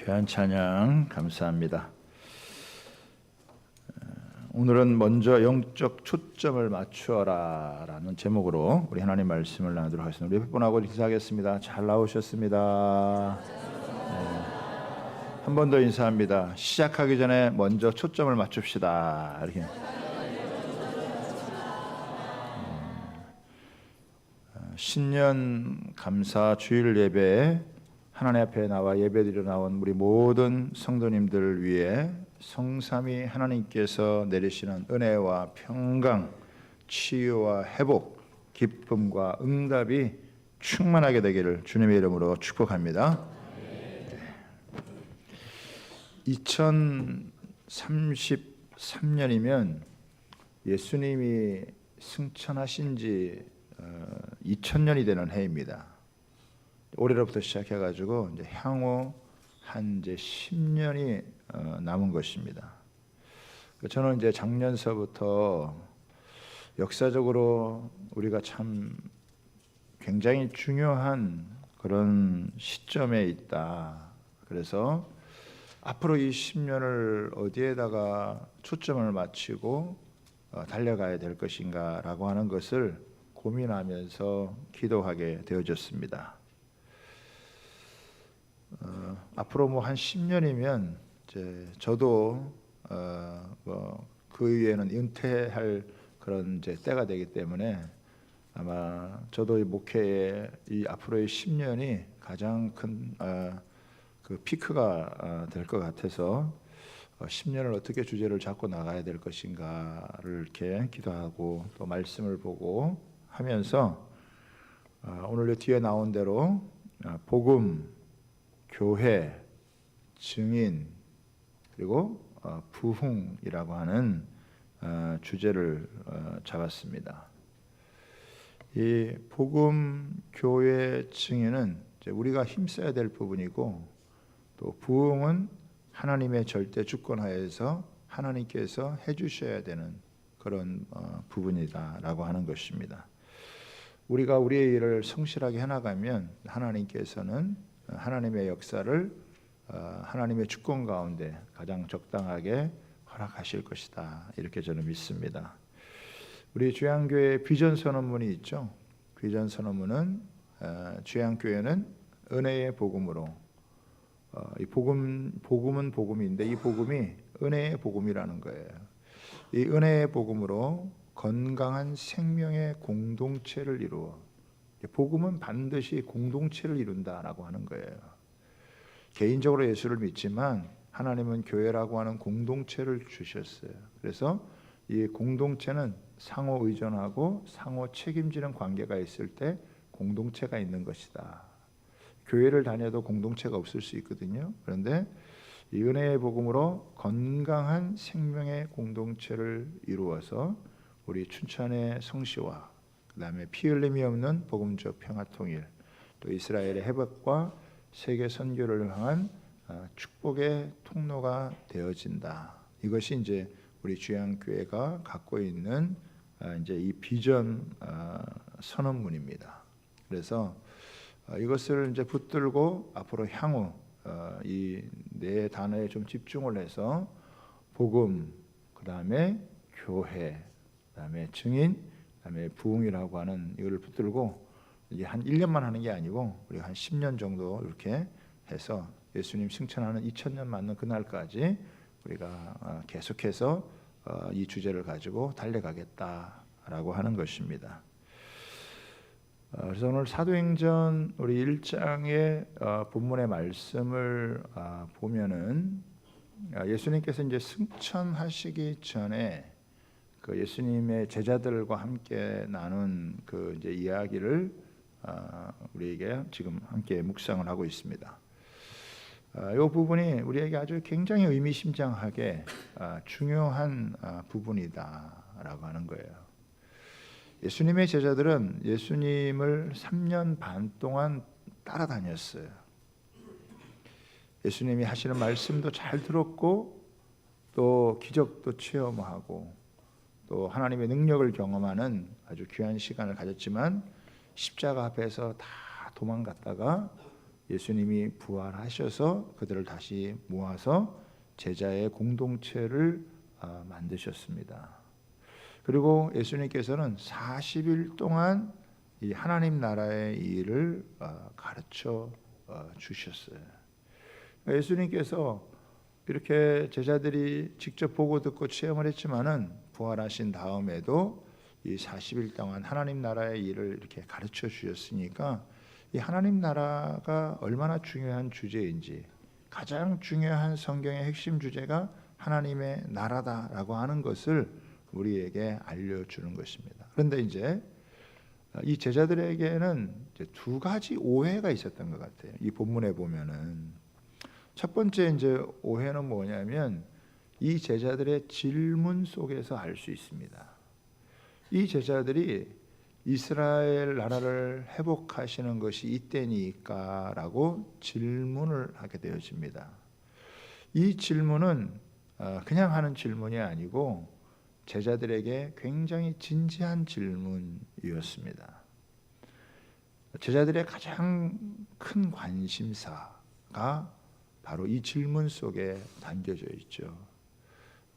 귀한 찬양 감사합니다. 오늘은 먼저 영적 초점을 맞추어라 라는 제목으로 우리 하나님 말씀을 나누도록 하겠습니다. 우리 몇 분하고 인사하겠습니다. 잘 나오셨습니다. 한 번 더 인사합니다. 시작하기 전에 먼저 초점을 맞춥시다. 이렇게. 신년 감사 주일 예배에 하나님 앞에 나와 예배드리러 나온 우리 모든 성도님들을 위해 성삼위 하나님께서 내리시는 은혜와 평강, 치유와 회복, 기쁨과 응답이 충만하게 되기를 주님의 이름으로 축복합니다. 2033년이면 예수님이 승천하신 지 2000년이 되는 해입니다. 올해로부터 시작해가지고 이제 향후 한 이제 10년이 남은 것입니다. 저는 이제 작년서부터 역사적으로 우리가 참 굉장히 중요한 그런 시점에 있다. 그래서 앞으로 이 10년을 어디에다가 초점을 맞추고 달려가야 될 것인가라고 하는 것을 고민하면서 기도하게 되어졌습니다. 앞으로 뭐 한 10년이면 이제 저도 그 이후에는 은퇴할 그런 이제 때가 되기 때문에 아마 저도 이 목회의 이 앞으로의 10년이 가장 큰 그 피크가 될 것 같아서 10년을 어떻게 주제를 잡고 나가야 될 것인가를 이렇게 기도하고 또 말씀을 보고 하면서 오늘 뒤에 나온 대로 복음, 교회, 증인, 그리고 부흥이라고 하는 주제를 잡았습니다. 이 복음, 교회, 증인은 이제 우리가 힘써야 될 부분이고, 또 부흥은 하나님의 절대 주권하에서 하나님께서 해주셔야 되는 그런 부분이다라고 하는 것입니다. 우리가 우리의 일을 성실하게 해나가면 하나님께서는 하나님의 역사를 하나님의 주권 가운데 가장 적당하게 허락하실 것이다. 이렇게 저는 믿습니다. 우리 주양교회 비전 선언문이 있죠. 비전 선언문은 주양교회는 은혜의 복음으로 이 복음은 복음인데 이 복음이 은혜의 복음이라는 거예요. 이 은혜의 복음으로 건강한 생명의 공동체를 이루어 복음은 반드시 공동체를 이룬다라고 하는 거예요. 개인적으로 예수를 믿지만 하나님은 교회라고 하는 공동체를 주셨어요. 그래서 이 공동체는 상호 의존하고 상호 책임지는 관계가 있을 때 공동체가 있는 것이다. 교회를 다녀도 공동체가 없을 수 있거든요. 그런데 이 은혜의 복음으로 건강한 생명의 공동체를 이루어서 우리 춘천의 성시와 그 다음에 피 흘림이 없는 복음적 평화통일, 또 이스라엘의 회복과 세계 선교를 향한 축복의 통로가 되어진다. 이것이 이제 우리 주양교회가 갖고 있는 이제 이 비전 선언문입니다. 그래서 이것을 이제 붙들고 앞으로 향후 이 네 단어에 좀 집중을 해서 복음, 그 다음에 교회, 그 다음에 증인, 그 다음에 부흥이라고 하는 이거를 붙들고 이게 한 1년만 하는 게 아니고 우리가 한 10년 정도 이렇게 해서 예수님 승천하는 2000년 맞는 그날까지 우리가 계속해서 이 주제를 가지고 달려가겠다라고 하는 것입니다. 그래서 오늘 사도행전 우리 1장의 본문의 말씀을 보면은 예수님께서 이제 승천하시기 전에 그 예수님의 제자들과 함께 나눈 그 이제 이야기를 우리에게 지금 함께 묵상을 하고 있습니다. 이 부분이 우리에게 아주 굉장히 의미심장하게 중요한 부분이다라고 하는 거예요. 예수님의 제자들은 예수님을 3년 반 동안 따라다녔어요. 예수님이 하시는 말씀도 잘 들었고 또 기적도 체험하고 또 하나님의 능력을 경험하는 아주 귀한 시간을 가졌지만 십자가 앞에서 다 도망갔다가 예수님이 부활하셔서 그들을 다시 모아서 제자의 공동체를 만드셨습니다. 그리고 예수님께서는 40일 동안 이 하나님 나라의 일을 가르쳐 주셨어요. 예수님께서 이렇게 제자들이 직접 보고 듣고 체험을 했지만은 부활하신 다음에도 이 40일 동안 하나님 나라의 일을 이렇게 가르쳐 주셨으니까 이 하나님 나라가 얼마나 중요한 주제인지, 가장 중요한 성경의 핵심 주제가 하나님의 나라다라고 하는 것을 우리에게 알려주는 것입니다. 그런데 이제 이 제자들에게는 이제 두 가지 오해가 있었던 것 같아요. 이 본문에 보면은 첫 번째 이제 오해는 뭐냐면 이 제자들의 질문 속에서 알 수 있습니다. 이 제자들이 이스라엘 나라를 회복하시는 것이 이때니까라고 질문을 하게 되어집니다. 이 질문은 그냥 하는 질문이 아니고 제자들에게 굉장히 진지한 질문이었습니다. 제자들의 가장 큰 관심사가 바로 이 질문 속에 담겨져 있죠.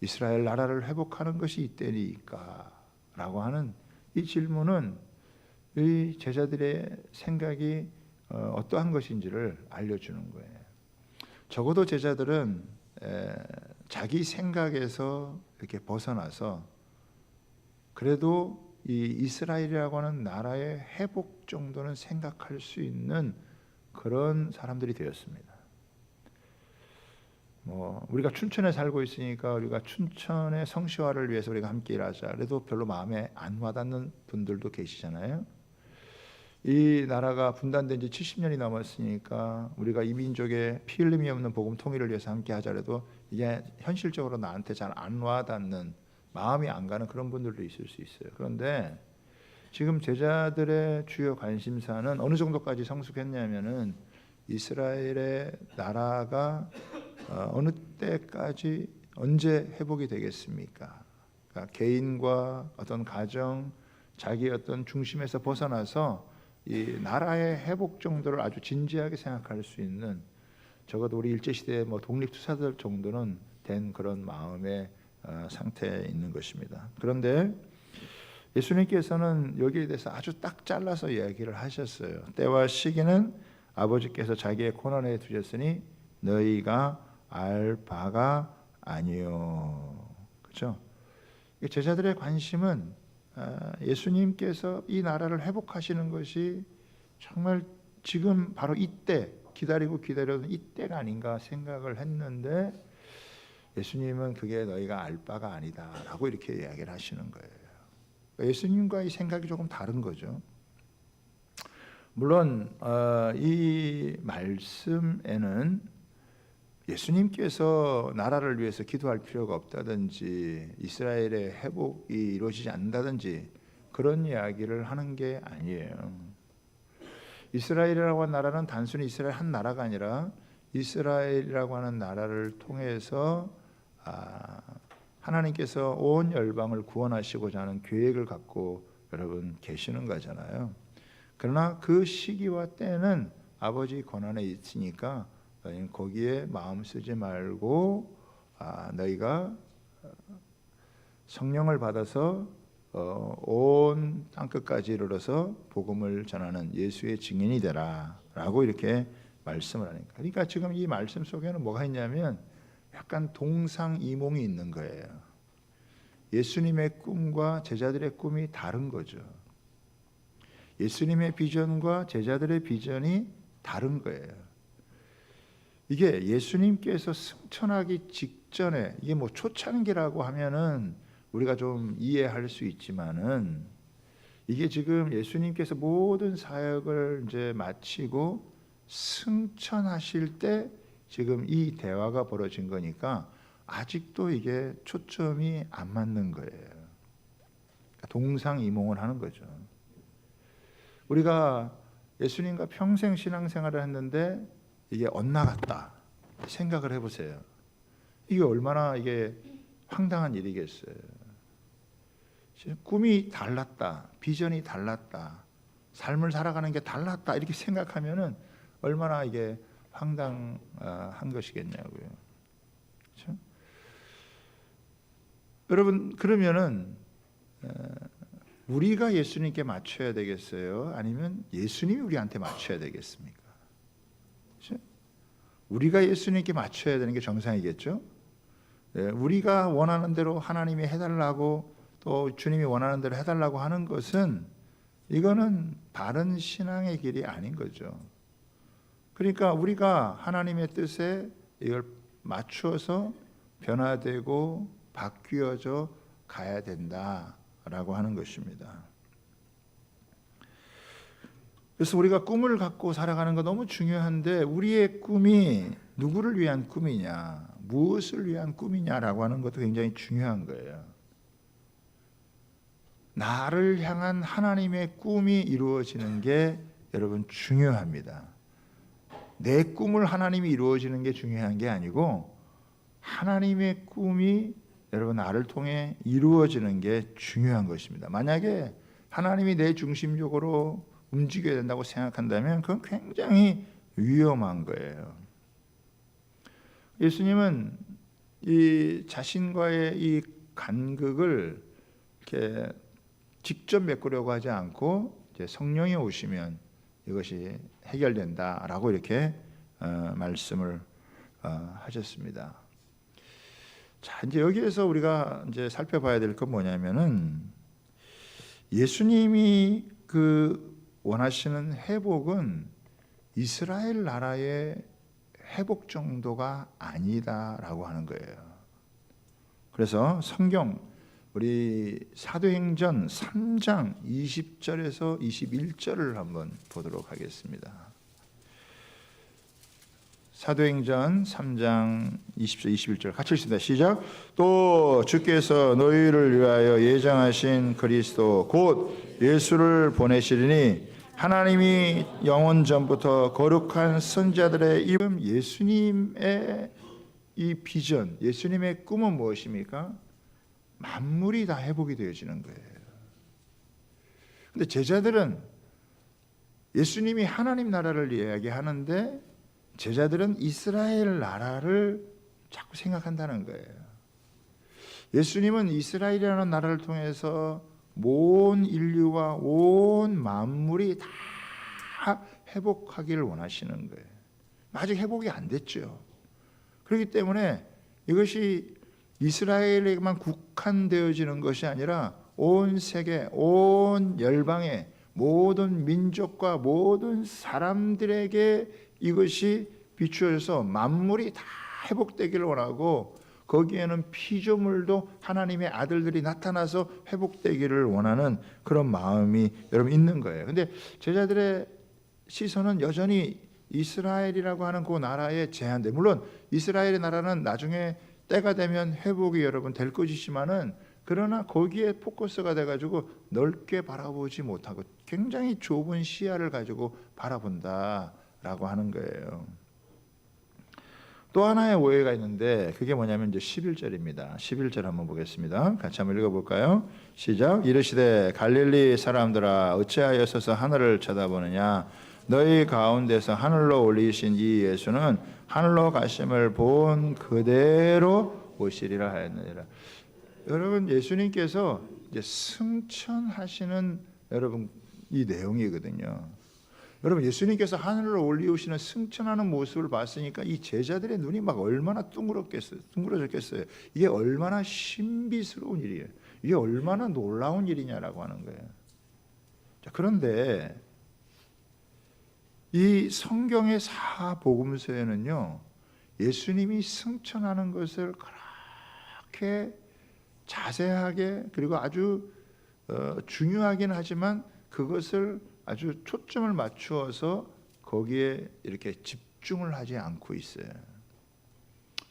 이스라엘 나라를 회복하는 것이 이때니까 라고 하는 이 질문은 이 제자들의 생각이 어떠한 것인지를 알려주는 거예요. 적어도 제자들은 자기 생각에서 이렇게 벗어나서 그래도 이 이스라엘이라고 하는 나라의 회복 정도는 생각할 수 있는 그런 사람들이 되었습니다. 우리가 춘천에 살고 있으니까 우리가 춘천의 성시화를 위해서 우리가 함께 일하자. 그래도 별로 마음에 안 와닿는 분들도 계시잖아요. 이 나라가 분단된 지 70년이 넘었으니까 우리가 이 민족의 피 흘림이 없는 복음 통일을 위해서 함께 하자. 그래도 이게 현실적으로 나한테 잘 안 와닿는, 마음이 안 가는 그런 분들도 있을 수 있어요. 그런데 지금 제자들의 주요 관심사는 어느 정도까지 성숙했냐면은 이스라엘의 나라가 어느 때까지 언제 회복이 되겠습니까? 그러니까 개인과 어떤 가정, 자기 어떤 중심에서 벗어나서 이 나라의 회복 정도를 아주 진지하게 생각할 수 있는, 적어도 우리 일제시대의 독립투사들 정도는 된 그런 마음의 상태에 있는 것입니다. 그런데 예수님께서는 여기에 대해서 아주 딱 잘라서 이야기를 하셨어요. 때와 시기는 아버지께서 자기의 코너에 두셨으니 너희가 알 바가 아니요. 그렇죠? 제자들의 관심은 예수님께서 이 나라를 회복하시는 것이 정말 지금 바로 이때 기다려던 이때가 아닌가 생각을 했는데 예수님은 그게 너희가 알 바가 아니다라고 이렇게 이야기를 하시는 거예요. 예수님과 이 생각이 조금 다른 거죠. 물론 이 말씀에는 예수님께서 나라를 위해서 기도할 필요가 없다든지 이스라엘의 회복이 이루어지지 않는다든지 그런 이야기를 하는 게 아니에요. 이스라엘이라고 하는 나라는 단순히 이스라엘 한 나라가 아니라 이스라엘이라고 하는 나라를 통해서 하나님께서 온 열방을 구원하시고자 하는 계획을 갖고 여러분 계시는 거잖아요. 그러나 그 시기와 때는 아버지 권한에 있으니까 너희는 거기에 마음 쓰지 말고 너희가 성령을 받아서 온 땅끝까지 이르러서 복음을 전하는 예수의 증인이 되라라고 이렇게 말씀을 하니까. 그러니까 지금 이 말씀 속에는 뭐가 있냐면 약간 동상이몽이 있는 거예요. 예수님의 꿈과 제자들의 꿈이 다른 거죠. 예수님의 비전과 제자들의 비전이 다른 거예요. 이게 예수님께서 승천하기 직전에, 이게 초창기라고 하면은 우리가 좀 이해할 수 있지만은 이게 지금 예수님께서 모든 사역을 이제 마치고 승천하실 때 지금 이 대화가 벌어진 거니까 아직도 이게 초점이 안 맞는 거예요. 동상이몽을 하는 거죠. 우리가 예수님과 평생 신앙생활을 했는데 이게 엇나갔다 생각을 해보세요. 이게 얼마나 이게 황당한 일이겠어요. 꿈이 달랐다, 비전이 달랐다, 삶을 살아가는 게 달랐다 이렇게 생각하면은 얼마나 이게 황당한 것이겠냐고요. 그렇죠? 여러분, 그러면은 우리가 예수님께 맞춰야 되겠어요? 아니면 예수님이 우리한테 맞춰야 되겠습니까? 그렇죠? 우리가 예수님께 맞춰야 되는 게 정상이겠죠? 우리가 원하는 대로 하나님이 해달라고 또 주님이 원하는 대로 해달라고 하는 것은 이거는 바른 신앙의 길이 아닌 거죠. 그러니까 우리가 하나님의 뜻에 이걸 맞추어서 변화되고 바뀌어져 가야 된다라고 하는 것입니다. 그래서 우리가 꿈을 갖고 살아가는 거 너무 중요한데 우리의 꿈이 누구를 위한 꿈이냐, 무엇을 위한 꿈이냐라고 하는 것도 굉장히 중요한 거예요. 나를 향한 하나님의 꿈이 이루어지는 게 여러분 중요합니다. 내 꿈을 하나님이 이루어지는 게 중요한 게 아니고 하나님의 꿈이 여러분 나를 통해 이루어지는 게 중요한 것입니다. 만약에 하나님이 내 중심적으로 움직여야 된다고 생각한다면 그건 굉장히 위험한 거예요. 예수님은 이 자신과의 이 간극을 이렇게 직접 메꾸려고 하지 않고 이제 성령이 오시면 이것이 해결된다라고 이렇게 말씀을 하셨습니다. 자, 이제 여기에서 우리가 이제 살펴봐야 될 건 뭐냐면은 예수님이 그 원하시는 회복은 이스라엘 나라의 회복 정도가 아니다라고 하는 거예요. 그래서 성경 우리 사도행전 3장 20절에서 21절을 한번 보도록 하겠습니다. 사도행전 3장 20절 21절 같이 읽습니다. 시작. 또 주께서 너희를 위하여 예정하신 그리스도 곧 예수를 보내시리니 하나님이 영원 전부터 거룩한 선자들의 이름. 예수님의 이 비전, 예수님의 꿈은 무엇입니까? 만물이 다 회복이 되어지는 거예요. 근데 제자들은 예수님이 하나님 나라를 이야기하는데 제자들은 이스라엘 나라를 자꾸 생각한다는 거예요. 예수님은 이스라엘이라는 나라를 통해서 온 인류와 온 만물이 다 회복하기를 원하시는 거예요. 아직 회복이 안 됐죠. 그렇기 때문에 이것이 이스라엘에만 국한되어지는 것이 아니라 온 세계, 온 열방의 모든 민족과 모든 사람들에게 이것이 비추어져서 만물이 다 회복되기를 원하고 거기에는 피조물도 하나님의 아들들이 나타나서 회복되기를 원하는 그런 마음이 여러분 있는 거예요. 근데 제자들의 시선은 여전히 이스라엘이라고 하는 그 나라에 제한돼. 물론 이스라엘의 나라는 나중에 때가 되면 회복이 여러분 될 것이지만은 그러나 거기에 포커스가 돼가지고 넓게 바라보지 못하고 굉장히 좁은 시야를 가지고 바라본다라고 하는 거예요. 또 하나의 오해가 있는데 그게 뭐냐면 이제 11절입니다. 11절 한번 보겠습니다. 같이 한번 읽어볼까요? 시작. 이르시되 갈릴리 사람들아 어찌하여 서서 하늘을 쳐다보느냐 너희 가운데서 하늘로 올리신 이 예수는 하늘로 가심을 본 그대로 오시리라 하였느니라. 여러분 예수님께서 이제 승천하시는 여러분 이 내용이거든요. 여러분 예수님께서 하늘로 올리우시는 승천하는 모습을 봤으니까 이 제자들의 눈이 막 얼마나 둥그러졌겠어요. 이게 얼마나 신비스러운 일이에요. 이게 얼마나 놀라운 일이냐라고 하는 거예요. 자, 그런데 이 성경의 사복음서에는요 예수님이 승천하는 것을 그렇게 자세하게 그리고 아주 중요하긴 하지만 그것을 아주 초점을 맞추어서 거기에 이렇게 집중을 하지 않고 있어요.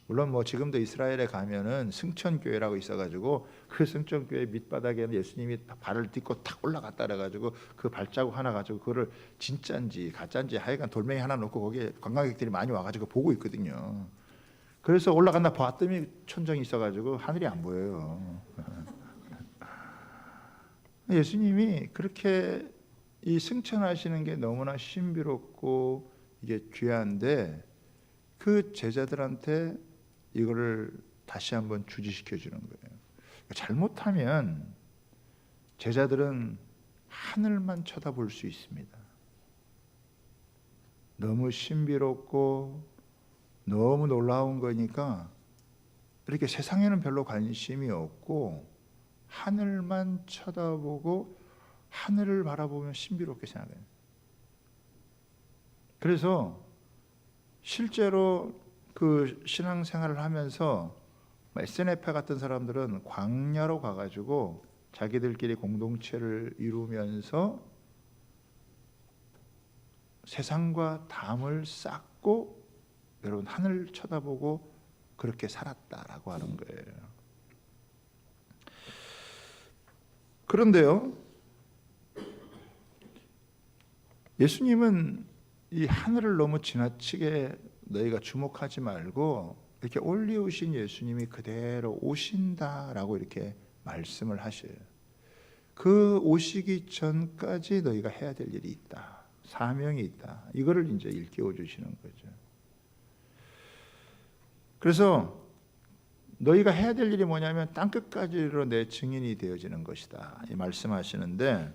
물론 뭐 지금도 이스라엘에 가면은 승천교회라고 있어가지고 그 승천교회 밑바닥에는 예수님이 발을 딛고 탁 올라갔다 그래가지고 그 발자국 하나 가지고 그거를 진짜인지 가짜인지 하여간 돌멩이 하나 놓고 거기에 관광객들이 많이 와가지고 보고 있거든요. 그래서 올라갔나 봤더니 천정이 있어가지고 하늘이 안 보여요. 예수님이 그렇게 이 승천하시는 게 너무나 신비롭고 이게 귀한데 그 제자들한테 이거를 다시 한번 주지시켜 주는 거예요. 잘못하면 제자들은 하늘만 쳐다볼 수 있습니다. 너무 신비롭고 너무 놀라운 거니까 이렇게 세상에는 별로 관심이 없고 하늘만 쳐다보고 하늘을 바라보면 신비롭게 생각해요. 그래서 실제로 그 신앙생활을 하면서 SNF 같은 사람들은 광야로 가가지고 자기들끼리 공동체를 이루면서 세상과 담을 쌓고 여러분 하늘 쳐다보고 그렇게 살았다라고 하는 거예요. 그런데요, 예수님은 이 하늘을 너무 지나치게 너희가 주목하지 말고 이렇게 올리우신 예수님이 그대로 오신다라고 이렇게 말씀을 하셔요. 그 오시기 전까지 너희가 해야 될 일이 있다. 사명이 있다. 이거를 이제 일깨워 주시는 거죠. 그래서 너희가 해야 될 일이 뭐냐면 땅끝까지로 내 증인이 되어지는 것이다. 이 말씀하시는데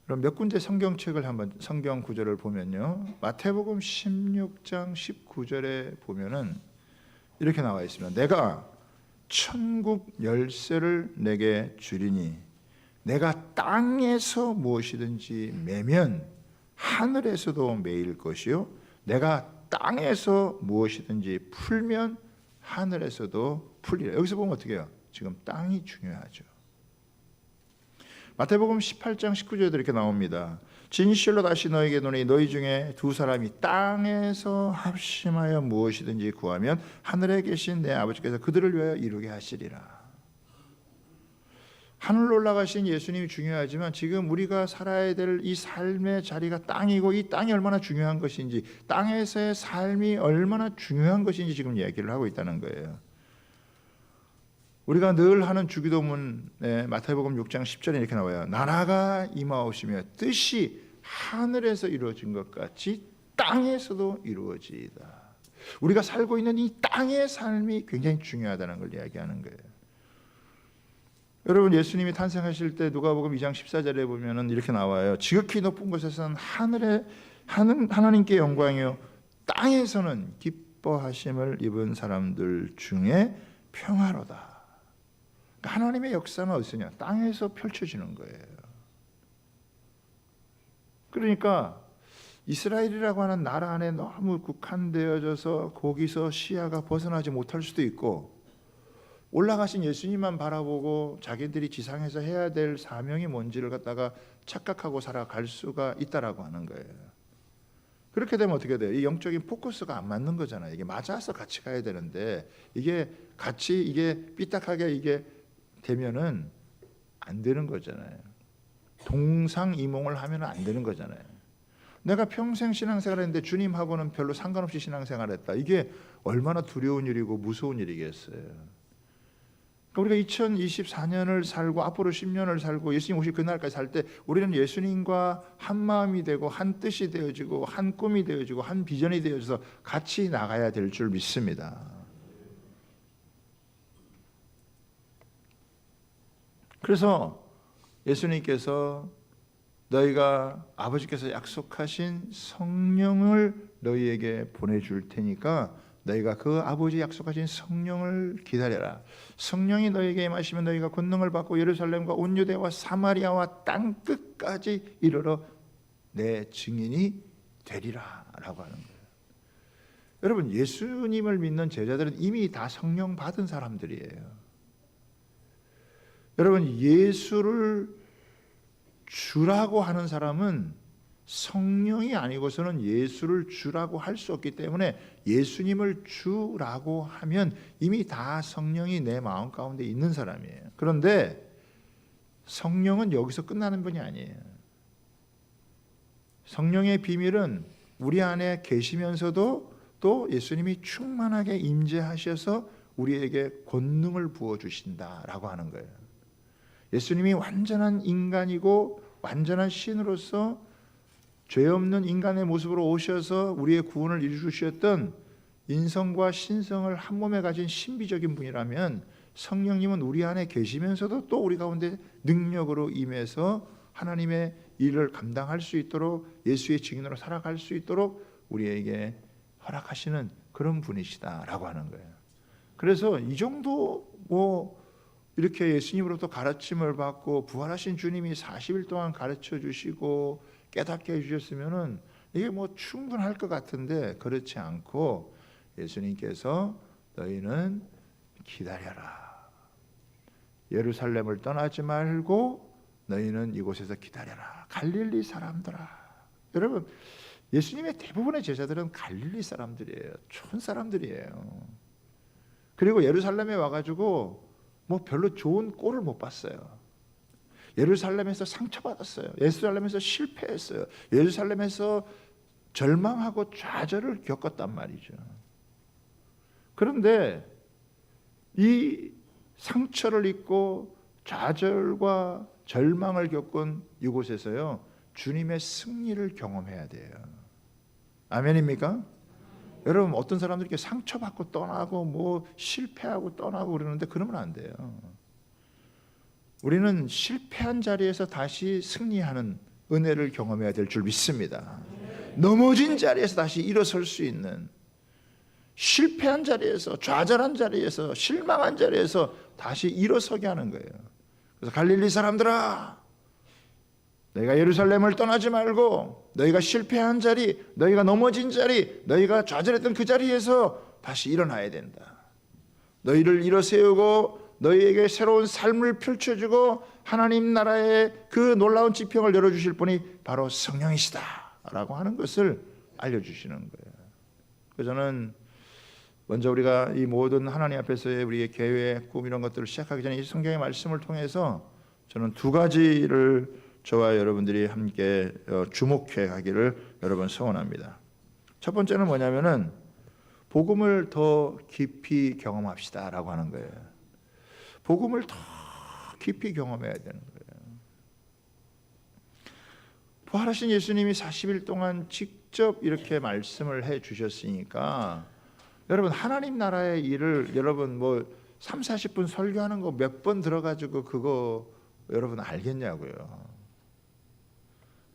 그럼 몇 군데 성경책을 한번 성경 구절을 보면요. 마태복음 16장 19절에 보면은 이렇게 나와 있습니다. 내가 천국 열쇠를 내게 주리니 내가 땅에서 무엇이든지 매면 하늘에서도 매일 것이요 내가 땅에서 무엇이든지 풀면 하늘에서도 풀리라. 여기서 보면 어떻게 해요? 지금 땅이 중요하죠. 마태복음 18장 19절에 이렇게 나옵니다. 진실로 다시 너에게 이르노니 너희 중에 두 사람이 땅에서 합심하여 무엇이든지 구하면 하늘에 계신 내 아버지께서 그들을 위하여 이루게 하시리라. 하늘로 올라가신 예수님이 중요하지만 지금 우리가 살아야 될 이 삶의 자리가 땅이고 이 땅이 얼마나 중요한 것인지 땅에서의 삶이 얼마나 중요한 것인지 지금 얘기를 하고 있다는 거예요. 우리가 늘 하는 주기도문에 마태복음 6장 10절에 이렇게 나와요. 나라가 임하오시며 뜻이 하늘에서 이루어진 것 같이 땅에서도 이루어지이다. 우리가 살고 있는 이 땅의 삶이 굉장히 중요하다는 걸 이야기하는 거예요. 여러분 예수님이 탄생하실 때 누가복음 2장 14절에 보면은 이렇게 나와요. 지극히 높은 곳에서는 하나님께 영광이요 땅에서는 기뻐하심을 입은 사람들 중에 평화로다. 하나님의 역사는 어디서냐? 땅에서 펼쳐지는 거예요. 그러니까 이스라엘이라고 하는 나라 안에 너무 국한되어져서 거기서 시야가 벗어나지 못할 수도 있고 올라가신 예수님만 바라보고 자기들이 지상에서 해야 될 사명이 뭔지를 갖다가 착각하고 살아갈 수가 있다라고 하는 거예요. 그렇게 되면 어떻게 돼요? 이 영적인 포커스가 안 맞는 거잖아요. 이게 맞아서 같이 가야 되는데 이게 같이 이게 삐딱하게 이게 되면은 안 되는 거잖아요. 동상이몽을 하면 안 되는 거잖아요. 내가 평생 신앙생활을 했는데 주님하고는 별로 상관없이 신앙생활을 했다. 이게 얼마나 두려운 일이고 무서운 일이겠어요. 그러니까 우리가 2024년을 살고 앞으로 10년을 살고 예수님 오실 그날까지 살 때 우리는 예수님과 한 마음이 되고 한 뜻이 되어지고 한 꿈이 되어지고 한 비전이 되어져서 같이 나가야 될 줄 믿습니다. 그래서 예수님께서 너희가 아버지께서 약속하신 성령을 너희에게 보내줄 테니까 너희가 그 아버지 약속하신 성령을 기다려라. 성령이 너희에게 임하시면 너희가 권능을 받고 예루살렘과 온 유대와 사마리아와 땅 끝까지 이르러 내 증인이 되리라 라고 하는 거예요. 여러분 예수님을 믿는 제자들은 이미 다 성령 받은 사람들이에요. 여러분 예수를 주라고 하는 사람은 성령이 아니고서는 예수를 주라고 할 수 없기 때문에 예수님을 주라고 하면 이미 다 성령이 내 마음 가운데 있는 사람이에요. 그런데 성령은 여기서 끝나는 분이 아니에요. 성령의 비밀은 우리 안에 계시면서도 또 예수님이 충만하게 임재하셔서 우리에게 권능을 부어주신다라고 하는 거예요. 예수님이 완전한 인간이고 완전한 신으로서 죄 없는 인간의 모습으로 오셔서 우리의 구원을 이루셨던 인성과 신성을 한 몸에 가진 신비적인 분이라면 성령님은 우리 안에 계시면서도 또 우리 가운데 능력으로 임해서 하나님의 일을 감당할 수 있도록 예수의 증인으로 살아갈 수 있도록 우리에게 허락하시는 그런 분이시다라고 하는 거예요. 그래서 이 정도 이렇게 예수님으로부터 가르침을 받고 부활하신 주님이 40일 동안 가르쳐 주시고 깨닫게 해주셨으면은 이게 충분할 것 같은데 그렇지 않고 예수님께서 너희는 기다려라. 예루살렘을 떠나지 말고 너희는 이곳에서 기다려라. 갈릴리 사람들아. 여러분, 예수님의 대부분의 제자들은 갈릴리 사람들이에요. 촌 사람들이에요. 그리고 예루살렘에 와가지고 별로 좋은 꼴을 못 봤어요. 예루살렘에서 상처받았어요. 예루살렘에서 실패했어요. 예루살렘에서 절망하고 좌절을 겪었단 말이죠. 그런데 이 상처를 입고 좌절과 절망을 겪은 이곳에서요, 주님의 승리를 경험해야 돼요. 아멘입니까? 여러분, 어떤 사람들이 이렇게 상처받고 떠나고 실패하고 떠나고 그러는데 그러면 안 돼요. 우리는 실패한 자리에서 다시 승리하는 은혜를 경험해야 될 줄 믿습니다. 넘어진 자리에서 다시 일어설 수 있는, 실패한 자리에서, 좌절한 자리에서, 실망한 자리에서 다시 일어서게 하는 거예요. 그래서 갈릴리 사람들아, 너희가 예루살렘을 떠나지 말고 너희가 실패한 자리, 너희가 넘어진 자리, 너희가 좌절했던 그 자리에서 다시 일어나야 된다. 너희를 일어세우고 너희에게 새로운 삶을 펼쳐주고 하나님 나라의 그 놀라운 지평을 열어주실 분이 바로 성령이시다 라고 하는 것을 알려주시는 거예요. 그래서 저는 먼저 우리가 이 모든 하나님 앞에서의 우리의 계획, 꿈 이런 것들을 시작하기 전에 이 성경의 말씀을 통해서 저는 두 가지를 저와 여러분들이 함께 주목해 가기를 여러분 소원합니다. 첫 번째는 뭐냐면은 복음을 더 깊이 경험합시다 라고 하는 거예요. 복음을 더 깊이 경험해야 되는 거예요. 부활하신 예수님이 40일 동안 직접 이렇게 말씀을 해 주셨으니까 여러분, 하나님 나라의 일을 여러분 3, 40분 설교하는 거 몇 번 들어가지고 그거 여러분 알겠냐고요.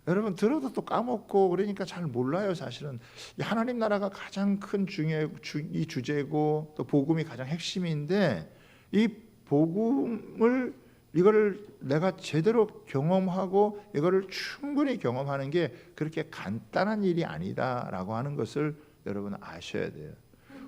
여러분, 들어도 또 까먹고 그러니까 잘 몰라요. 사실은 하나님 나라가 가장 큰 이 주제고 또 복음이 가장 핵심인데, 이 복음을 이거를 내가 제대로 경험하고 이거를 충분히 경험하는 게 그렇게 간단한 일이 아니다라고 하는 것을 여러분 아셔야 돼요.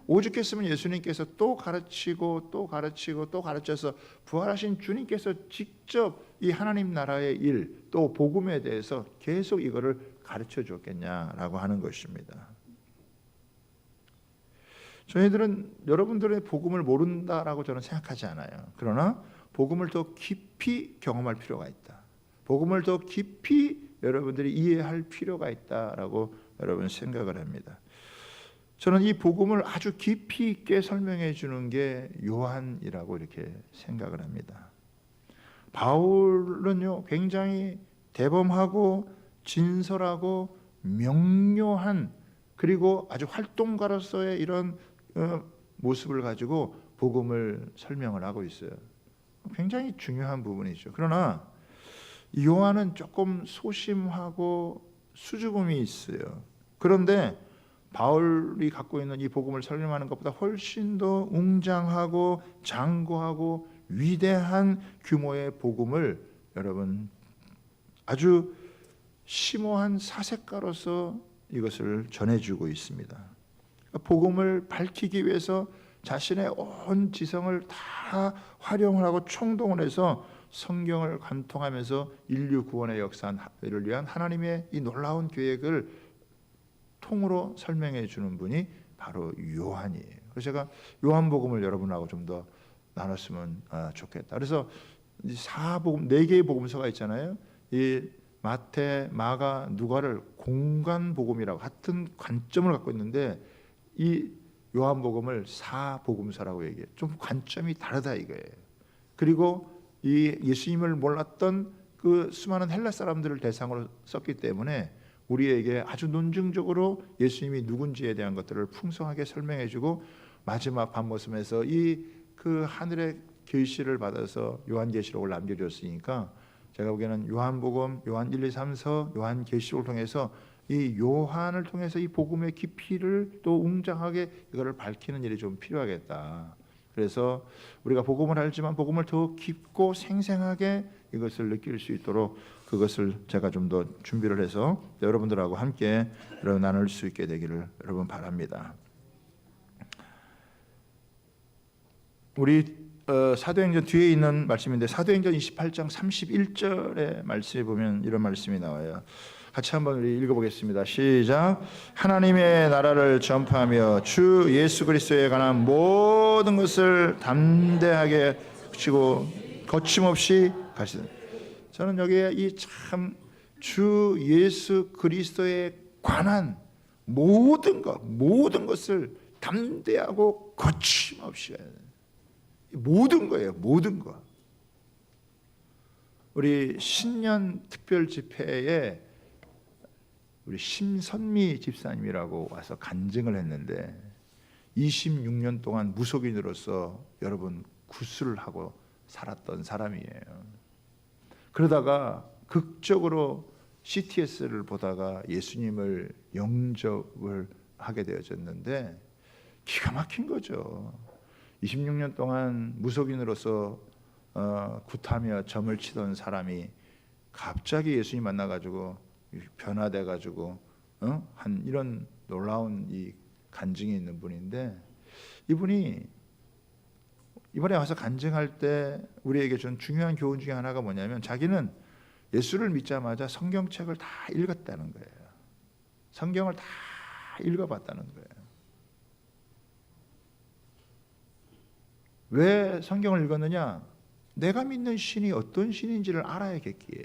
오죽했으면 예수님께서 또 가르치고 또 가르치고 또 가르쳐서 부활하신 주님께서 직접 이 하나님 나라의 일, 또 복음에 대해서 계속 이거를 가르쳐 줬겠냐라고 하는 것입니다. 저희들은 여러분들의 복음을 모른다라고 저는 생각하지 않아요. 그러나 복음을 더 깊이 경험할 필요가 있다. 복음을 더 깊이 여러분들이 이해할 필요가 있다라고 여러분 생각을 합니다. 저는 이 복음을 아주 깊이 있게 설명해 주는 게 요한이라고 이렇게 생각을 합니다. 바울은요, 굉장히 대범하고 진솔하고 명료한, 그리고 아주 활동가로서의 이런 모습을 가지고 복음을 설명을 하고 있어요. 굉장히 중요한 부분이죠. 그러나 요한은 조금 소심하고 수줍음이 있어요. 그런데 바울이 갖고 있는 이 복음을 설명하는 것보다 훨씬 더 웅장하고 장고하고 위대한 규모의 복음을 여러분 아주 심오한 사색가로서 이것을 전해주고 있습니다. 복음을 밝히기 위해서 자신의 온 지성을 다 활용을 하고 총동을 해서 성경을 관통하면서 인류 구원의 역사를 위한 하나님의 이 놀라운 계획을 통으로 설명해 주는 분이 바로 요한이에요. 그래서 제가 요한복음을 여러분하고 좀 더 나눴으면 좋겠다. 그래서 4개의 복음서가 있잖아요. 이 마태, 마가, 누가를 공간 복음이라고 같은 관점을 갖고 있는데 이 요한복음을 4복음서라고 얘기해요. 좀 관점이 다르다 이거예요. 그리고 이 예수님을 몰랐던 그 수많은 헬라 사람들을 대상으로 썼기 때문에 우리에게 아주 논증적으로 예수님이 누군지에 대한 것들을 풍성하게 설명해주고 마지막 밤모습에서 이 그 하늘의 계시를 받아서 요한계시록을 남겨줬으니까 제가 보기에는 요한복음, 요한 1, 2, 3서, 요한계시록을 통해서 이 요한을 통해서 이 복음의 깊이를 또 웅장하게 이거를 밝히는 일이 좀 필요하겠다. 그래서 우리가 복음을 알지만 복음을 더 깊고 생생하게 이것을 느낄 수 있도록 그것을 제가 좀 더 준비를 해서 여러분들하고 함께 나눌 수 있게 되기를 여러분 바랍니다. 우리 사도행전 뒤에 있는 말씀인데 사도행전 28장 31절의 말씀에 보면 이런 말씀이 나와요. 같이 한번 우리 읽어보겠습니다. 시작. 하나님의 나라를 전파하며 주 예수 그리스도에 관한 모든 것을 담대하게 붙이고 거침없이 가시는. 저는 여기에 이 참 주 예수 그리스도에 관한 모든 것을 담대하고 거침없이 가야 돼요. 모든 거예요. 모든 거. 우리 신년 특별 집회에 우리 심선미 집사님이라고 와서 간증을 했는데 26년 동안 무속인으로서 여러분 구슬을 하고 살았던 사람이에요. 그러다가 극적으로 CTS를 보다가 예수님을 영접을 하게 되어졌는데 기가 막힌 거죠. 26년 동안 무속인으로서 굿하며 점을 치던 사람이 갑자기 예수님 만나가지고 변화돼가지고 한 이런 놀라운 이 간증이 있는 분인데 이분이 이번에 와서 간증할 때 우리에게 준 중요한 교훈 중에 하나가 뭐냐면 자기는 예수를 믿자마자 성경책을 다 읽었다는 거예요. 성경을 다 읽어봤다는 거예요. 왜 성경을 읽었느냐? 내가 믿는 신이 어떤 신인지를 알아야겠기에.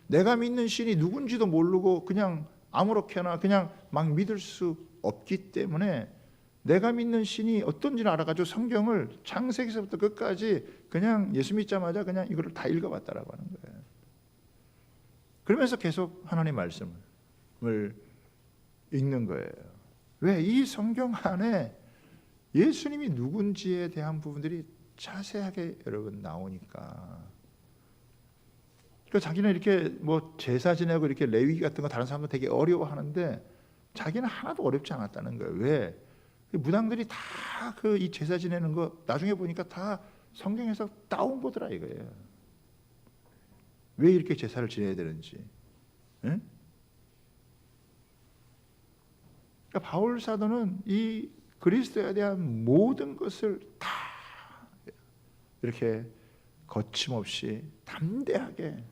내가 믿는 신이 누군지도 모르고 그냥 아무렇게나 그냥 막 믿을 수 없기 때문에 내가 믿는 신이 어떤지를 알아가지고 성경을 창세기서부터 끝까지 그냥 예수 믿자마자 그냥 이거를 다 읽어봤다라고 하는 거예요. 그러면서 계속 하나님 말씀을 읽는 거예요. 왜? 이 성경 안에 예수님이 누군지에 대한 부분들이 자세하게 여러분 나오니까. 그러니까 자기는 이렇게 뭐 제사 지내고 이렇게 레위기 같은 거 다른 사람들 되게 어려워하는데 자기는 하나도 어렵지 않았다는 거예요. 왜? 무당들이 다 그 이 제사 지내는 거 나중에 보니까 다 성경에서 따온 거더라 이거예요. 왜 이렇게 제사를 지내야 되는지. 응? 그러니까 바울 사도는 이 그리스도에 대한 모든 것을 다 이렇게 거침없이 담대하게.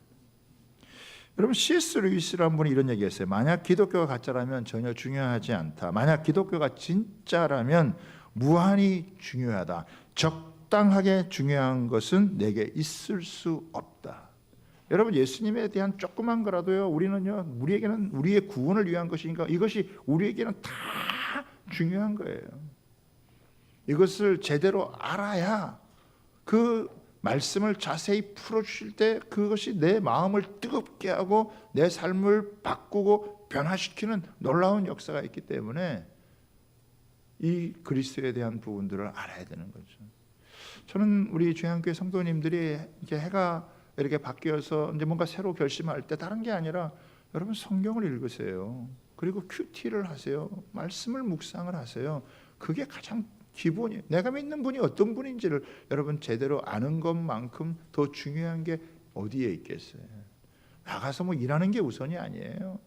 여러분 C.S. 루이스라는 분이 이런 얘기했어요. 만약 기독교가 가짜라면 전혀 중요하지 않다. 만약 기독교가 진짜라면 무한히 중요하다. 적당하게 중요한 것은 내게 있을 수 없다. 여러분 예수님에 대한 조그만 거라도요 우리는요 우리에게는 우리의 구원을 위한 것이니까 이것이 우리에게는 다 중요한 거예요. 이것을 제대로 알아야 그 말씀을 자세히 풀어주실 때 그것이 내 마음을 뜨겁게 하고 내 삶을 바꾸고 변화시키는 놀라운 역사가 있기 때문에 이 그리스도에 대한 부분들을 알아야 되는 거죠. 저는 우리 주양교회 성도님들이 이렇게 해가 이렇게 바뀌어서 이제 뭔가 새로 결심할 때 다른 게 아니라 여러분 성경을 읽으세요. 그리고 큐티를 하세요. 말씀을 묵상을 하세요. 그게 가장 기본이에요. 내가 믿는 분이 어떤 분인지를 여러분 제대로 아는 것만큼 더 중요한 게 어디에 있겠어요. 나가서 뭐 일하는 게 우선이 아니에요.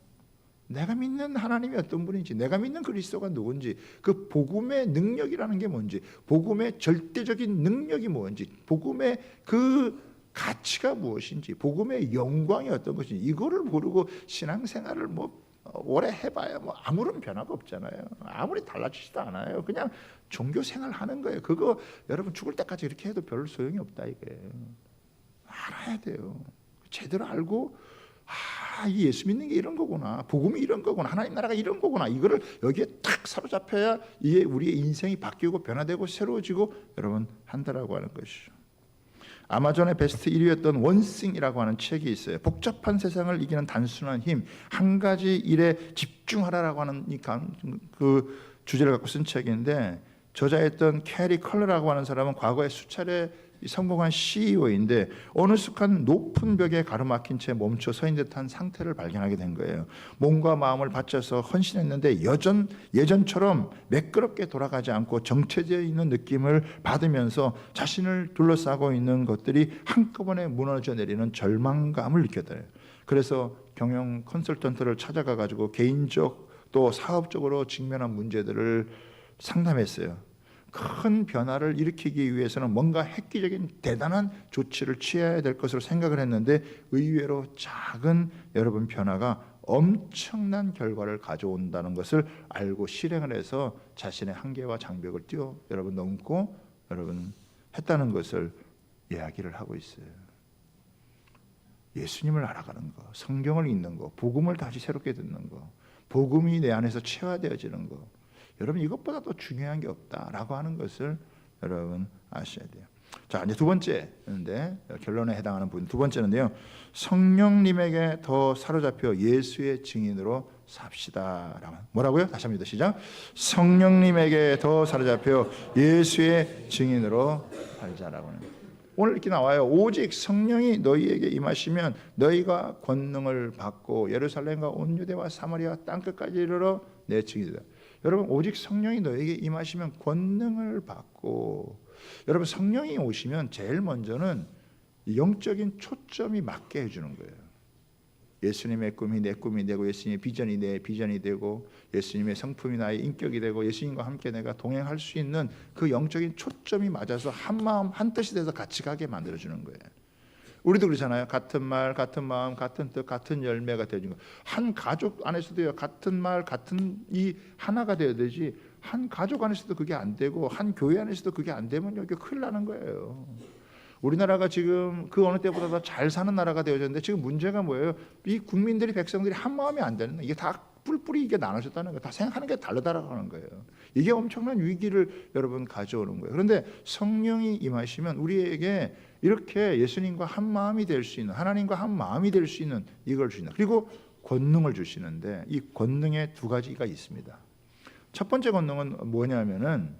내가 믿는 하나님이 어떤 분인지, 내가 믿는 그리스도가 누군지, 그 복음의 능력이라는 게 뭔지, 복음의 절대적인 능력이 뭔지, 복음의 그 가치가 무엇인지, 복음의 영광이 어떤 것인지 이거를 모르고 신앙생활을 뭐 오래 해봐야 뭐 아무런 변화가 없잖아요. 아무리 달라지지도 않아요. 그냥 종교생활 하는 거예요. 그거 여러분 죽을 때까지 이렇게 해도 별 소용이 없다 이거예요. 알아야 돼요. 제대로 알고 이 예수 믿는 게 이런 거구나. 복음이 이런 거구나. 하나님 나라가 이런 거구나. 이거를 여기에 딱 사로잡혀야 이게 우리의 인생이 바뀌고 변화되고 새로워지고 여러분 한다라고 하는 것이죠. 아마존의 베스트 1위였던 원싱이라고 하는 책이 있어요. 복잡한 세상을 이기는 단순한 힘, 한 가지 일에 집중하라라고 하는 그 주제를 갖고 쓴 책인데, 저자였던 캐리 컬러라고 하는 사람은 과거에 수차례 성공한 CEO인데 어느 순간 높은 벽에 가로막힌 채 멈춰 서 있는 듯한 상태를 발견하게 된 거예요. 몸과 마음을 바쳐서 헌신했는데 예전처럼 매끄럽게 돌아가지 않고 정체되어 있는 느낌을 받으면서 자신을 둘러싸고 있는 것들이 한꺼번에 무너져 내리는 절망감을 느꼈대요. 그래서 경영 컨설턴트를 찾아가 가지고 개인적 또 사업적으로 직면한 문제들을 상담했어요. 큰 변화를 일으키기 위해서는 뭔가 획기적인 대단한 조치를 취해야 될 것으로 생각을 했는데, 의외로 작은 여러분 변화가 엄청난 결과를 가져온다는 것을 알고 실행을 해서 자신의 한계와 장벽을 여러분 넘고 여러분 했다는 것을 이야기를 하고 있어요. 예수님을 알아가는 거, 성경을 읽는 거, 복음을 다시 새롭게 듣는 거, 복음이 내 안에서 체화되어지는 거, 여러분 이것보다 더 중요한 게 없다라고 하는 것을 여러분 아셔야 돼요. 자, 이제 두 번째인데, 결론에 해당하는 부분 두 번째는요, 성령님에게 더 사로잡혀 예수의 증인으로 삽시다. 뭐라고요? 다시 한번 시작. 성령님에게 더 사로잡혀 예수의 증인으로 살자라고 하는. 오늘 이렇게 나와요. 오직 성령이 너희에게 임하시면 너희가 권능을 받고 예루살렘과 온 유대와 사마리아 땅끝까지 이르러 내 증인이다. 여러분, 오직 성령이 너에게 임하시면 권능을 받고, 여러분 성령이 오시면 제일 먼저는 영적인 초점이 맞게 해주는 거예요. 예수님의 꿈이 내 꿈이 되고, 예수님의 비전이 내 비전이 되고, 예수님의 성품이 나의 인격이 되고, 예수님과 함께 내가 동행할 수 있는 그 영적인 초점이 맞아서 한 마음 한 뜻이 돼서 같이 가게 만들어주는 거예요. 우리도 그러잖아요. 같은 말, 같은 마음, 같은 뜻, 같은 열매가 되는 거. 한 가족 안에서도요, 같은 말, 같은 이 하나가 되어야 되지, 한 가족 안에서도 그게 안 되고, 한 교회 안에서도 그게 안 되면 여기 큰일 나는 거예요. 우리나라가 지금 그 어느 때보다 더 잘 사는 나라가 되어졌는데, 지금 문제가 뭐예요? 이 국민들이, 백성들이 한 마음이 안 되는, 이게 다 뿔뿔이 이게 나눠졌다는 거예요. 다 생각하는 게 다르다라는 거예요. 이게 엄청난 위기를 여러분 가져오는 거예요. 그런데 성령이 임하시면 우리에게 이렇게 예수님과 한 마음이 될 수 있는, 하나님과 한 마음이 될 수 있는 이걸 주신다. 그리고 권능을 주시는데, 이 권능에 두 가지가 있습니다. 첫 번째 권능은 뭐냐면은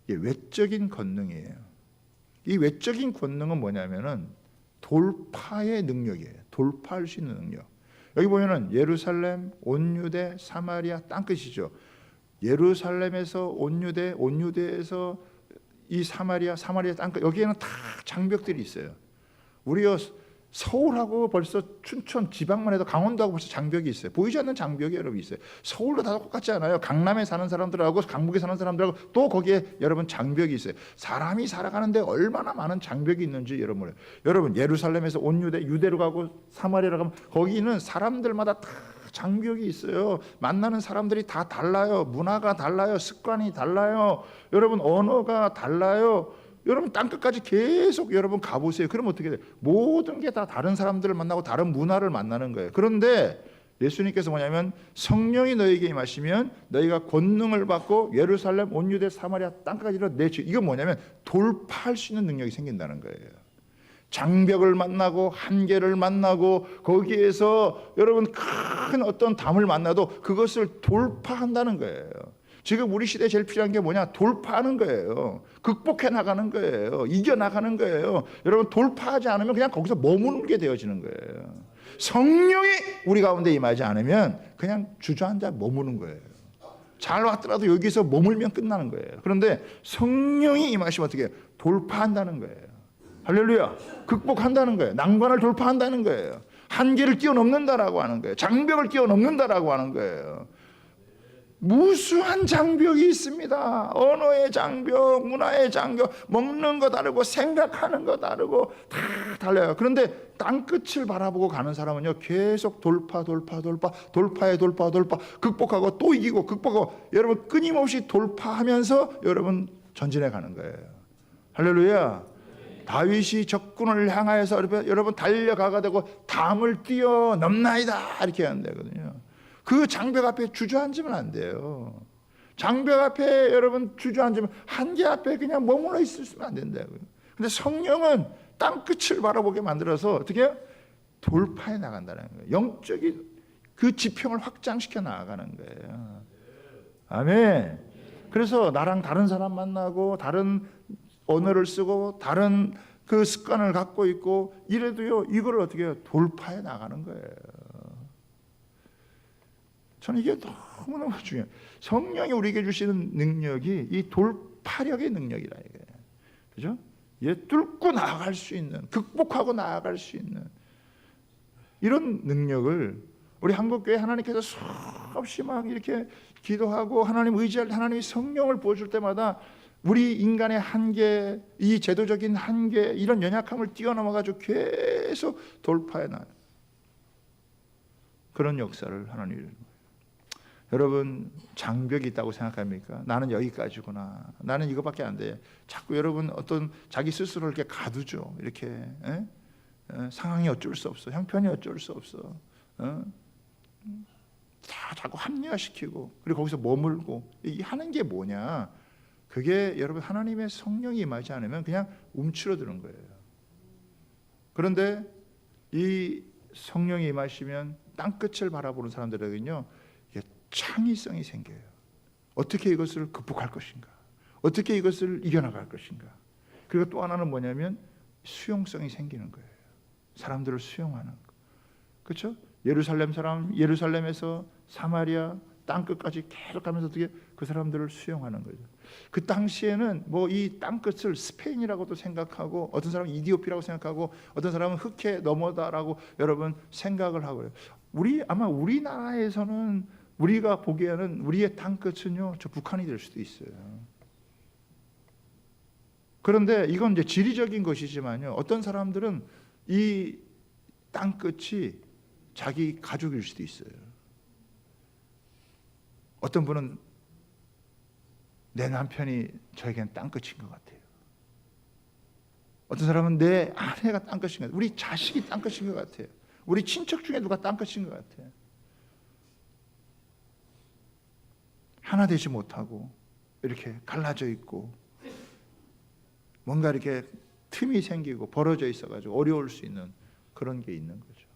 외적인 권능이에요. 이 외적인 권능은 뭐냐면은 돌파의 능력이에요. 돌파할 수 있는 능력. 여기 보면은 예루살렘, 온 유대, 사마리아 땅끝이죠. 예루살렘에서 온 유대, 온 유대에서 이 사마리아 땅끝, 여기에는 다 장벽들이 있어요. 우리요, 서울하고 벌써 춘천 지방만 해도 강원도하고 벌써 장벽이 있어요. 보이지 않는 장벽이 여러분 있어요. 서울도 다 똑같지 않아요. 강남에 사는 사람들하고 강북에 사는 사람들하고 또 거기에 여러분 장벽이 있어요. 사람이 살아가는데 얼마나 많은 장벽이 있는지 여러분 예루살렘에서 온 유대로 가고 사마리아로 가면 거기는 사람들마다 다 장벽이 있어요. 만나는 사람들이 다 달라요. 문화가 달라요. 습관이 달라요. 여러분 언어가 달라요. 여러분 땅끝까지 계속 여러분 가보세요. 그럼 어떻게 돼요? 모든 게 다 다른 사람들을 만나고 다른 문화를 만나는 거예요. 그런데 예수님께서 뭐냐면 성령이 너에게 임하시면 너희가 권능을 받고 예루살렘, 온 유대, 사마리아 땅까지 내주. 이건 뭐냐면 돌파할 수 있는 능력이 생긴다는 거예요. 장벽을 만나고 한계를 만나고 거기에서 여러분 큰 어떤 담을 만나도 그것을 돌파한다는 거예요. 지금 우리 시대에 제일 필요한 게 뭐냐? 돌파하는 거예요. 극복해 나가는 거예요. 이겨 나가는 거예요. 여러분 돌파하지 않으면 그냥 거기서 머무르게 되어지는 거예요. 성령이 우리 가운데 임하지 않으면 그냥 주저앉아 머무는 거예요. 잘 왔더라도 여기서 머물면 끝나는 거예요. 그런데 성령이 임하시면 어떻게 해요? 돌파한다는 거예요. 할렐루야. 극복한다는 거예요. 난관을 돌파한다는 거예요. 한계를 뛰어넘는다라고 하는 거예요. 장벽을 뛰어넘는다라고 하는 거예요. 무수한 장벽이 있습니다. 언어의 장벽, 문화의 장벽, 먹는 거 다르고 생각하는 거 다르고 다 달라요. 그런데 땅끝을 바라보고 가는 사람은요, 계속 돌파에 돌파, 극복하고 또 이기고 극복하고, 여러분 끊임없이 돌파하면서 여러분 전진해 가는 거예요. 할렐루야. 다윗이 적군을 향하여서 여러분 달려가가 되고 담을 뛰어넘나이다 이렇게 하는 데거든요. 그 장벽 앞에 주저앉으면 안 돼요. 장벽 앞에 여러분 주저앉으면 한계 앞에 그냥 머물러 있으면 안 된다고요. 근데 성령은 땅끝을 바라보게 만들어서 어떻게 돌파해 나간다는 거예요. 영적인 그 지평을 확장시켜 나가는 거예요. 아멘. 그래서 나랑 다른 사람 만나고 다른 언어를 쓰고 다른 그 습관을 갖고 있고 이래도요, 이걸 어떻게 해요? 돌파해 나가는 거예요. 저는 이게 너무너무 중요해요. 성령이 우리에게 주시는 능력이 이 돌파력의 능력이라 이거예요. 그죠? 얘 뚫고 나아갈 수 있는, 극복하고 나아갈 수 있는 이런 능력을 우리 한국교회 하나님께서 수없이 막 이렇게 기도하고 하나님 의지할 때 하나님이 성령을 부어줄 때마다 우리 인간의 한계, 이 제도적인 한계, 이런 연약함을 뛰어넘어가지고 계속 돌파해 나가는 그런 역사를 하나님이. 여러분 장벽이 있다고 생각합니까? 나는 여기까지구나. 나는 이거밖에 안 돼. 자꾸 여러분 어떤 자기 스스로를 이렇게 가두죠. 이렇게 상황이 어쩔 수 없어. 형편이 어쩔 수 없어. 다 자꾸 합리화시키고 그리고 거기서 머물고 이 하는 게 뭐냐? 그게 여러분 하나님의 성령이 임하지 않으면 그냥 움츠러드는 거예요. 그런데 이 성령이 임하시면 땅끝을 바라보는 사람들에게는요, 이게 창의성이 생겨요. 어떻게 이것을 극복할 것인가? 어떻게 이것을 이겨나갈 것인가? 그리고 또 하나는 뭐냐면 수용성이 생기는 거예요. 사람들을 수용하는 거. 그렇죠? 예루살렘 사람, 예루살렘에서 사마리아 땅끝까지 계속 가면서 어떻게 그 사람들을 수용하는 거죠. 그 당시에는 뭐 이 땅끝을 스페인이라고도 생각하고 어떤 사람은 이디오피라고 생각하고 어떤 사람은 흑해 너머다라고 여러분 생각을 하고요. 아마 우리나라에서는 우리가 보기에는 우리의 땅끝은요, 저 북한이 될 수도 있어요. 그런데 이건 이제 지리적인 것이지만요, 어떤 사람들은 이 땅끝이 자기 가족일 수도 있어요. 어떤 분은 내 남편이 저에겐 땅끝인 것 같아요. 어떤 사람은 내 아내가 땅끝인 것 같아요. 우리 자식이 땅끝인 것 같아요. 우리 친척 중에 누가 땅끝인 것 같아요. 하나 되지 못하고 이렇게 갈라져 있고 뭔가 이렇게 틈이 생기고 벌어져 있어가지고 어려울 수 있는 그런 게 있는 거죠.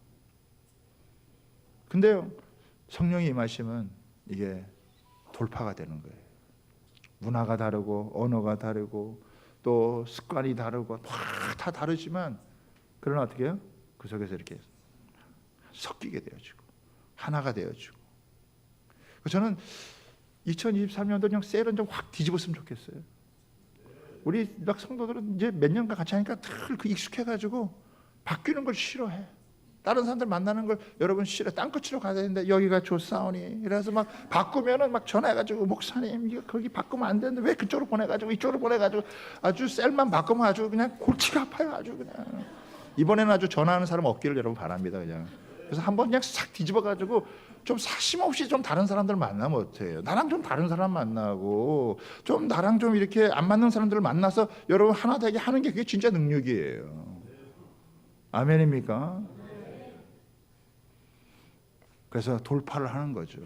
근데요, 성령이 임하시면 이게 돌파가 되는 거예요. 문화가 다르고 언어가 다르고 또 습관이 다르고 다 다르지만 그러나 어떻게 해요? 그 속에서 이렇게 섞이게 되어지고 하나가 되어지고. 저는 2023년도 그냥 셀은 좀 확 뒤집었으면 좋겠어요. 우리 막 성도들은 이제 몇 년간 같이 하니까 늘 그 익숙해가지고 바뀌는 걸 싫어해. 다른 사람들 만나는 걸 여러분 싫어. 땅끝으로 가야 되는데 여기가 좋사오니. 그래서 막 바꾸면은 막 전화해가지고 목사님 이거 거기 바꾸면 안 되는데 왜 그쪽으로 보내가지고 이쪽으로 보내가지고 아주 셀만 바꾸면 아주 그냥 골치가 아파요. 아주 그냥. 이번에는 아주 전화하는 사람 없기를 여러분 바랍니다. 그냥. 그래서 한번 그냥 싹 뒤집어가지고 좀 사심 없이 좀 다른 사람들 만나면 어때요? 나랑 좀 다른 사람 만나고 좀 나랑 좀 이렇게 안 맞는 사람들을 만나서 여러분 하나 되게 하는 게 그게 진짜 능력이에요. 아멘입니까? 그래서 돌파를 하는 거죠.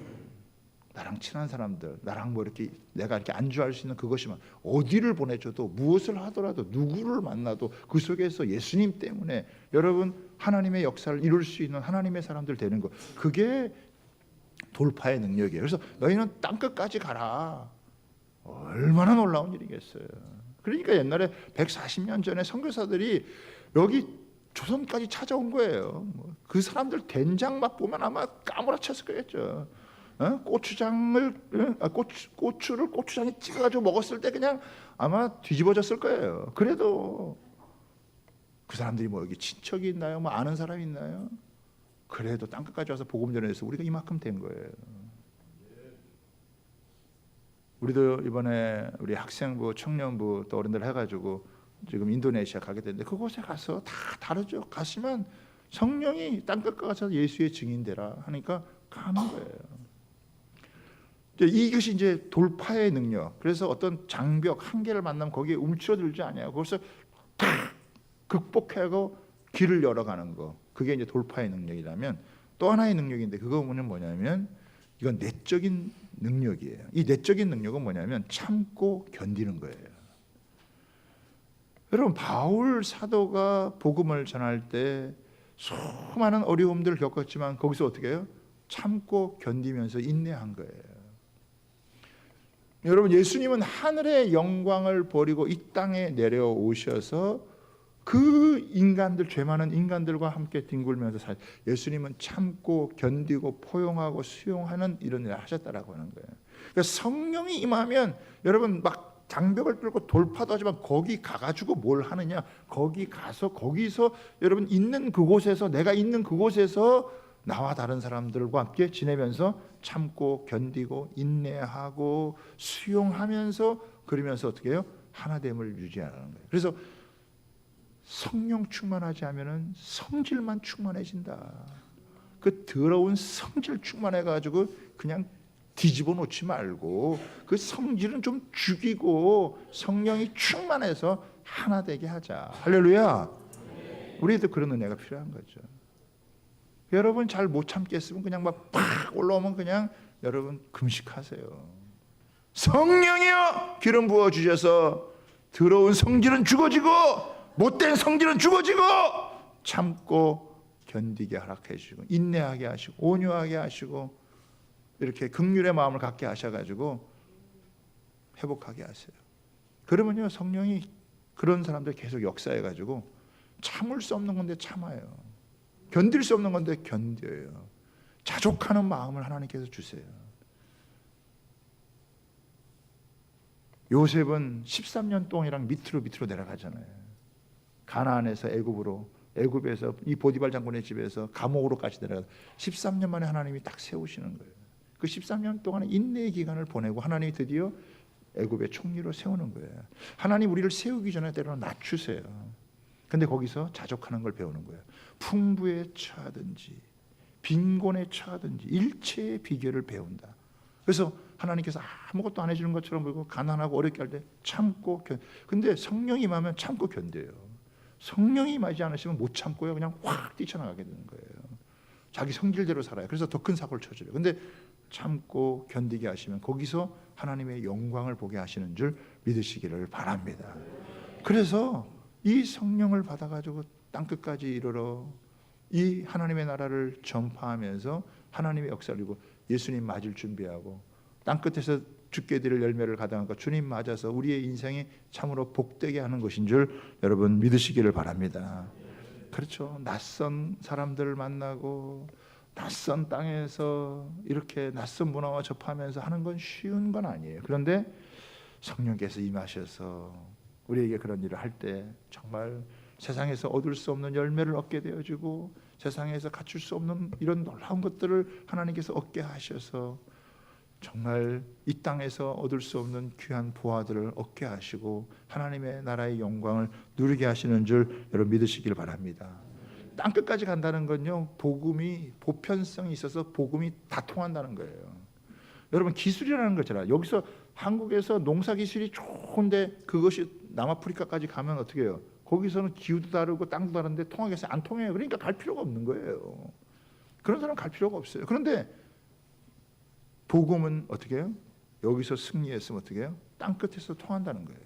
나랑 친한 사람들, 나랑 뭐 이렇게 내가 이렇게 안주할 수 있는 그것이면 어디를 보내줘도 무엇을 하더라도 누구를 만나도 그 속에서 예수님 때문에 여러분 하나님의 역사를 이룰 수 있는 하나님의 사람들 되는 거, 그게 돌파의 능력이에요. 그래서 너희는 땅끝까지 가라. 얼마나 놀라운 일이겠어요. 그러니까 옛날에 140년 전에 선교사들이 여기 조선까지 찾아온 거예요. 그 사람들 된장 맛 보면 아마 까무라쳤을 거겠죠. 고추를 고추장에 찍어가지고 먹었을 때 그냥 아마 뒤집어졌을 거예요. 그래도 그 사람들이 뭐 여기 친척이 있나요? 뭐 아는 사람이 있나요? 그래도 땅끝까지 와서 복음 전해서 우리가 이만큼 된 거예요. 우리도 이번에 우리 학생부, 청년부 또 어른들 해가지고 지금 인도네시아 가게 됐는데 그곳에 가서 다 다르죠. 가시면 성령이 땅끝까지 가서 예수의 증인되라 하니까 가는 거예요. 이것이 이제 돌파의 능력. 그래서 어떤 장벽, 한계를 만나면 거기에 움츠러들지 않아요. 거기서 다 극복하고 길을 열어가는 거. 그게 이제 돌파의 능력이라면 또 하나의 능력인데 그거는 뭐냐면 이건 내적인 능력이에요. 이 내적인 능력은 뭐냐면 참고 견디는 거예요. 여러분 바울 사도가 복음을 전할 때 수많은 어려움들을 겪었지만 거기서 어떻게 해요? 참고 견디면서 인내한 거예요. 여러분 예수님은 하늘의 영광을 버리고 이 땅에 내려오셔서 그 인간들, 죄 많은 인간들과 함께 뒹굴면서 예수님은 참고 견디고 포용하고 수용하는 이런 일을 하셨다라고 하는 거예요. 그러니까 성령이 임하면 여러분 막 장벽을 뚫고 돌파도 하지만 거기 가가지고 뭘 하느냐? 거기 가서 거기서 여러분 있는 그곳에서, 내가 있는 그곳에서 나와 다른 사람들과 함께 지내면서 참고 견디고 인내하고 수용하면서, 그러면서 어떻게 해요? 하나됨을 유지하는 거예요. 그래서 성령 충만하지 않으면 성질만 충만해진다. 그 더러운 성질 충만해가지고 그냥 뒤집어 놓지 말고 그 성질은 좀 죽이고 성령이 충만해서 하나 되게 하자. 할렐루야. 우리도 그런 은혜가 필요한 거죠. 여러분 잘 못 참겠으면 그냥 막 팍 올라오면 그냥 여러분 금식하세요. 성령이여 기름 부어 주셔서 더러운 성질은 죽어지고 못된 성질은 죽어지고 참고 견디게 허락해 주시고 인내하게 하시고 온유하게 하시고 이렇게 긍휼의 마음을 갖게 하셔가지고 회복하게 하세요. 그러면요 성령이 그런 사람들 계속 역사해가지고 참을 수 없는 건데 참아요. 견딜 수 없는 건데 견뎌요. 자족하는 마음을 하나님께서 주세요. 요셉은 13년 동안이랑 밑으로 내려가잖아요. 가나안에서 애굽으로, 애굽에서 이 보디발 장군의 집에서 감옥으로까지 내려가 13년 만에 하나님이 딱 세우시는 거예요. 그 13년 동안의 인내의 기간을 보내고 하나님이 드디어 애굽의 총리로 세우는 거예요. 하나님 우리를 세우기 전에 때로는 낮추세요. 근데 거기서 자족하는 걸 배우는 거예요. 풍부에 처하든지 빈곤에 처하든지 일체의 비결을 배운다. 그래서 하나님께서 아무것도 안 해주는 것처럼 보이고 가난하고 어렵게 할 때 참고 근데 성령이 임하면 참고 견뎌요. 성령이 임하지 않으시면 못 참고요. 그냥 확 뛰쳐나가게 되는 거예요. 자기 성질대로 살아요. 그래서 더 큰 사고를 쳐줘요. 근데 참고 견디게 하시면 거기서 하나님의 영광을 보게 하시는 줄 믿으시기를 바랍니다. 그래서 이 성령을 받아가지고 땅끝까지 이르러 이 하나님의 나라를 전파하면서 하나님의 역사를 이루고 예수님 맞을 준비하고 땅끝에서 죽게 될 열매를 가다가 주님 맞아서 우리의 인생이 참으로 복되게 하는 것인 줄 여러분 믿으시기를 바랍니다. 그렇죠. 낯선 사람들을 만나고 낯선 땅에서 이렇게 낯선 문화와 접하면서 하는 건 쉬운 건 아니에요. 그런데 성령께서 임하셔서 우리에게 그런 일을 할 때 정말 세상에서 얻을 수 없는 열매를 얻게 되어지고 세상에서 갖출 수 없는 이런 놀라운 것들을 하나님께서 얻게 하셔서 정말 이 땅에서 얻을 수 없는 귀한 보화들을 얻게 하시고 하나님의 나라의 영광을 누리게 하시는 줄 여러분 믿으시길 바랍니다. 땅끝까지 간다는 건요 복음이 보편성이 있어서 복음이 다 통한다는 거예요. 여러분 기술이라는 거잖아요. 여기서 한국에서 농사 기술이 좋은데 그것이 남아프리카까지 가면 어떻게 해요? 거기서는 기후도 다르고 땅도 다른데 통하겠어요? 안 통해요. 그러니까 갈 필요가 없는 거예요. 그런 사람 갈 필요가 없어요. 그런데 복음은 어떻게 해요? 여기서 승리했으면 어떻게 해요? 땅끝에서 통한다는 거예요.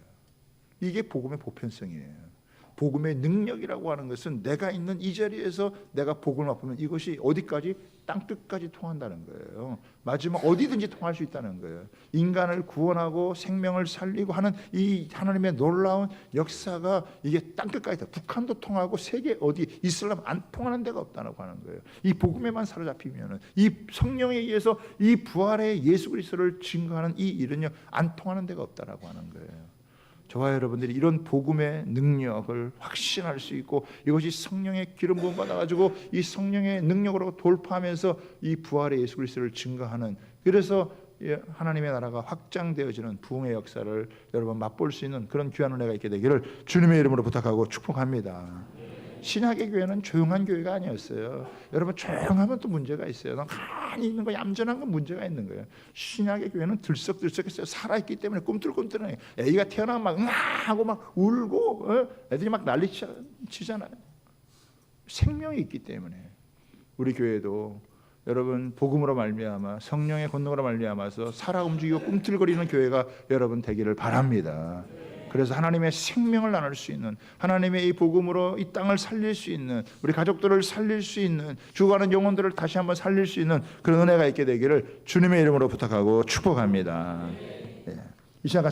이게 복음의 보편성이에요. 복음의 능력이라고 하는 것은 내가 있는 이 자리에서 내가 복음을 맛보면 이것이 어디까지? 땅끝까지 통한다는 거예요. 마지막 어디든지 통할 수 있다는 거예요. 인간을 구원하고 생명을 살리고 하는 이 하나님의 놀라운 역사가 이게 땅끝까지 다. 북한도 통하고 세계 어디 이슬람 안 통하는 데가 없다고 하는 거예요. 이 복음에만 사로잡히면은 이 성령에 의해서 이 부활의 예수 그리스도를 증거하는 이 일은요 안 통하는 데가 없다라고 하는 거예요. 저와 여러분들이 이런 복음의 능력을 확신할 수 있고 이것이 성령의 기름 부음 받아가지고 이 성령의 능력으로 돌파하면서 이 부활의 예수 그리스도를 증거하는 그래서 하나님의 나라가 확장되어지는 부흥의 역사를 여러분 맛볼 수 있는 그런 귀한 은혜가 있게 되기를 주님의 이름으로 부탁하고 축복합니다. 신약의 교회는 조용한 교회가 아니었어요. 여러분 조용하면 또 문제가 있어요. 가만히 있는 거 얌전한 건 문제가 있는 거예요. 신약의 교회는 들썩들썩했어요. 살아있기 때문에 꿈틀꿈틀해. 애기가 태어나면 막 하고 막 울고 애들이 막 난리치잖아요. 생명이 있기 때문에 우리 교회도 여러분 복음으로 말미암아 성령의 권능으로 말미암아서 살아 움직이고 꿈틀거리는 교회가 여러분 되기를 바랍니다. 그래서 하나님의 생명을 나눌 수 있는, 하나님의 이 복음으로 이 땅을 살릴 수 있는, 우리 가족들을 살릴 수 있는, 죽어가는 영혼들을 다시 한번 살릴 수 있는 그런 은혜가 있게 되기를 주님의 이름으로 부탁하고 축복합니다. 이 시간 같이